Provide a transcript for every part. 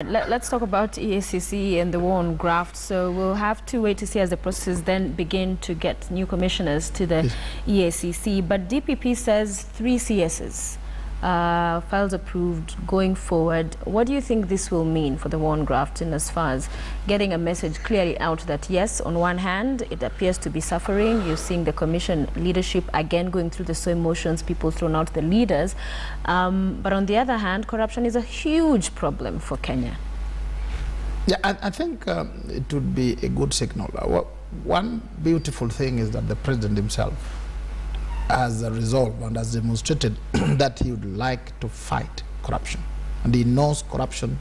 Let's talk about EACC and the war on graft. So we'll have to wait to see as the process then begin to get new commissioners to the EACC. But DPP says 3 CSs, files approved going forward. What do you think this will mean for the war on graft in as far as getting a message clearly out that yes, on one hand, it appears to be suffering. You're seeing the commission leadership again going through the same motions, people throwing out the leaders. But on the other hand, corruption is a huge problem for Kenya. Yeah, I think it would be a good signal. One beautiful thing is that the president himself has resolved and has demonstrated that he would like to fight corruption. And he knows corruption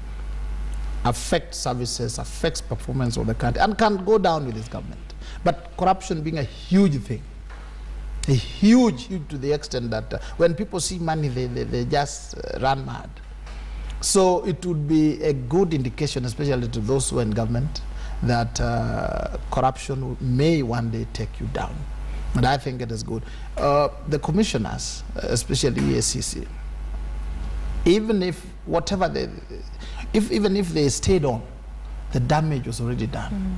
affects services, affects performance of the country, and can't go down with his government. But corruption being a huge thing, huge to the extent that when people see money, they just run mad. So it would be a good indication, especially to those who are in government, that corruption may one day take you down. And I think it is good. The commissioners, especially EACC, even if whatever even if they stayed on, the damage was already done,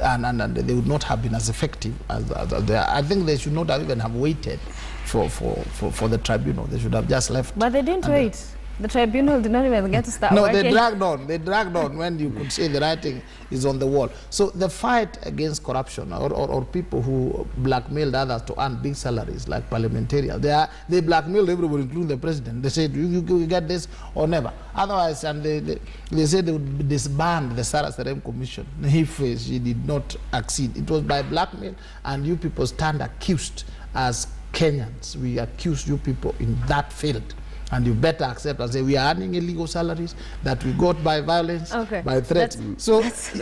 and they would not have been as effective as they are. I think they should not have even have waited for the tribunal. They should have just left. But they didn't wait. The tribunal did not even get to start working. They dragged on. They dragged on when you could say the writing is on the wall. So the fight against corruption or people who blackmailed others to earn big salaries like parliamentarians, they blackmailed everybody, including the president. They said, you get this or never. Otherwise, and they said they would disband the Sarasarem Commission if she did not accede. It was by blackmail, and you people stand accused as Kenyans. We accuse you people in that field. And you better accept and say, we are earning illegal salaries that we got by violence, by threats. So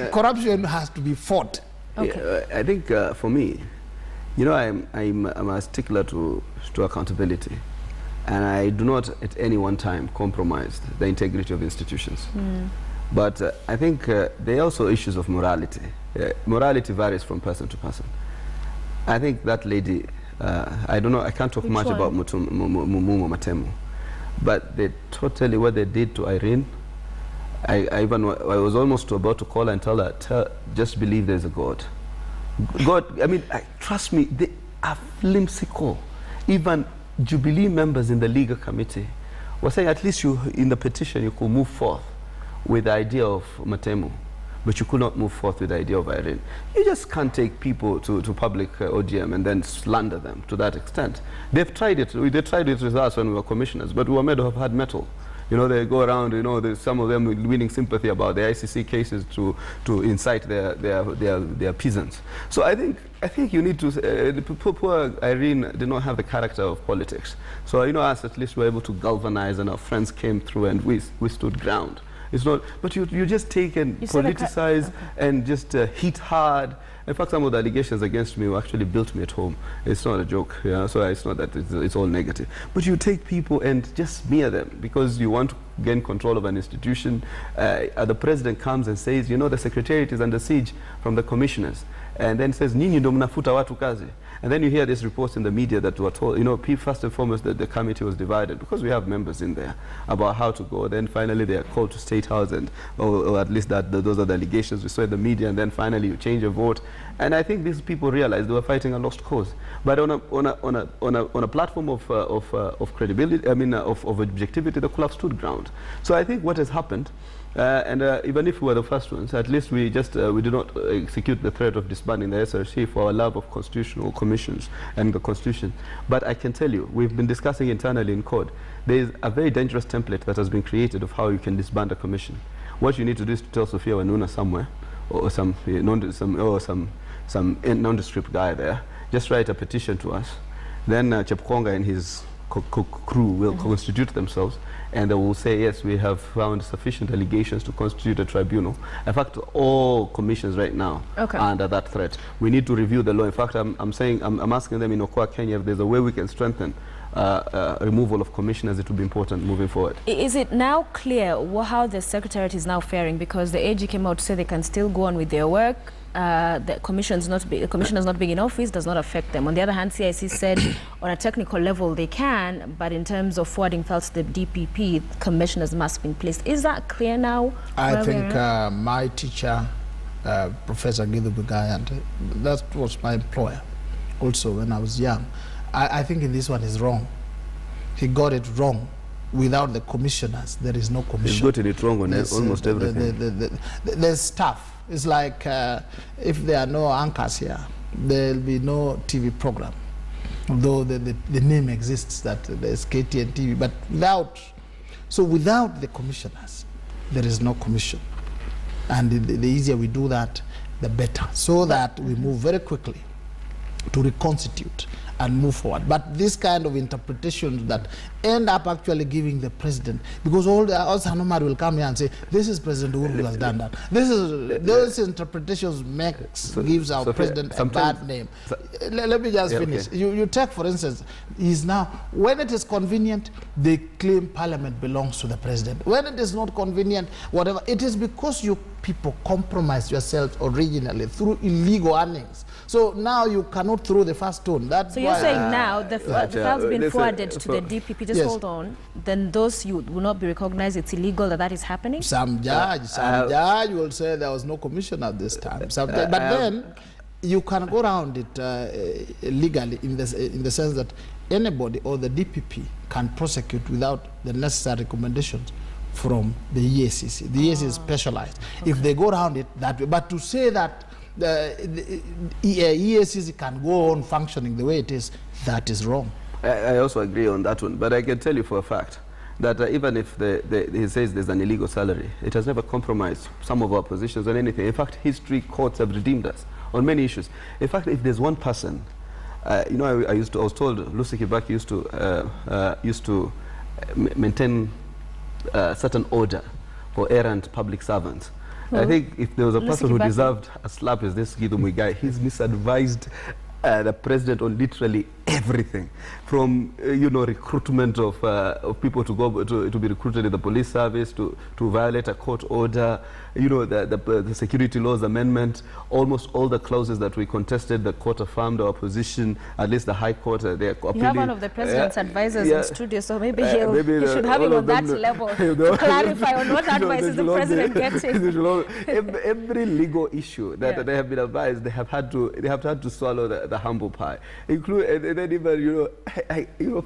corruption has to be fought. Yeah, I think for me, you know, I'm a stickler to accountability. And I do not at any one time compromise the integrity of institutions. But I think there are also issues of morality. Morality varies from person to person. I think that lady, I don't know, I can't talk much about Mumu Matemu. But what they did to Irene, I was almost about to call her and tell her, just believe there's a God. God, I mean, trust me, they are flimsical. Even Jubilee members in the legal committee were saying at least in the petition you could move forth with the idea of Matemu, but you could not move forth with the idea of Irene. You just can't take people to public ODM and then slander them to that extent. They've tried it. They tried it with us when we were commissioners, but we were made to have had metal. You know, they go around, you know, some of them winning sympathy about the ICC cases to incite their peasants. So I think you need to, poor Irene did not have the character of politics. So, you know, us at least were able to galvanize, and our friends came through and we stood ground. It's not, but you just take and politicize and just hit hard. In fact, some of the allegations against me actually built me at home. It's not a joke, you know, so it's not that it's all negative. But you take people and just smear them because you want to gain control of an institution. The president comes and says, you know, the secretariat is under siege from the commissioners. And then says, Nini ndo mnafuta watu kazi. And then you hear these reports in the media that were told, you know, first and foremost that the committee was divided because we have members in there about how to go. Then finally they are called to State House, and or at least those are the allegations we saw in the media. And then finally you change a vote. And I think these people realized they were fighting a lost cause. But on a platform of credibility, I mean of objectivity, they could have stood ground. So I think what has happened. Even if we were the first ones, at least we just we do not execute the threat of disbanding the SRC for our love of constitutional commissions and the Constitution. But I can tell you, we've been discussing internally in code. There is a very dangerous template that has been created of how you can disband a commission. What you need to do is to tell Sophia Wanuna somewhere, or some nondescript guy there, just write a petition to us. Then Chepkonga and his crew will constitute themselves, and they will say, yes, we have found sufficient allegations to constitute a tribunal. In fact, all commissions right now are under that threat. We need to review the law. In fact, I'm asking them in Okoa, Kenya, if there's a way we can strengthen removal of commissioners, it will be important moving forward. Is it now clear how the Secretariat is now faring? Because the AG came out to say they can still go on with their work. The commissioners not being in office does not affect them. On the other hand, CIC said on a technical level they can, but in terms of forwarding files to the DPP, commissioners must be in place. Is that clear now? I think my teacher, Professor Githu Bugayant, that was my employer also when I was young. I think in this one is wrong. He got it wrong. Without the commissioners, there is no commission. He's gotten it wrong on almost everything. There's stuff. It's like if there are no anchors here, there will be no TV program. Though the name exists that there's KTN TV, but without the commissioners, there is no commission. And the easier we do that, the better. So that we move very quickly to reconstitute and move forward. But this kind of interpretations that end up actually giving the president, because all Hanomar will come here and say, this is President Uhuru who has done that. Those interpretations gives our president a bad name. Let me just finish. Okay. You take, for instance, when it is convenient, they claim parliament belongs to the president. When it is not convenient, whatever, it is because you people compromised yourselves originally through illegal earnings. So now you cannot throw the first stone. That's so you're saying now the files been forwarded to the DPP. Just hold on. Then those you will not be recognized. It's illegal that is happening. Some judge will say there was no commission at this time. But then you can go around it legally in the sense that anybody or the DPP can prosecute without the necessary recommendations from the EACC. The EACC is specialized. Okay. If they go around it that way, but to say that the EACC can go on functioning the way it is, that is wrong. I also agree on that one, but I can tell you for a fact that even if he says there's an illegal salary, it has never compromised some of our positions on anything. In fact, history courts have redeemed us on many issues. In fact, if there's one person, you know, I was told Lucy Kibaki used to maintain certain order for errant public servants. I think if there was a person who deserved a slap as this Githu Muigai, he's misadvised the president on literally everything, from recruitment of people to go to be recruited in the police service, to violate a court order, the security laws amendment. Almost all the clauses that we contested, the court affirmed our position. At least the High Court, they are appealing. You have one of the president's advisors in studio, so maybe you should have him on that level to clarify on what advices the president getting. Every legal issue that they have been advised, they have had to swallow the humble pie. And then even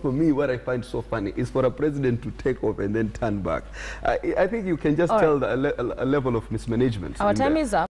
for me, what I find so funny is for a president to take off and then turn back. I think you can just tell a level of mismanagement. Our time is up.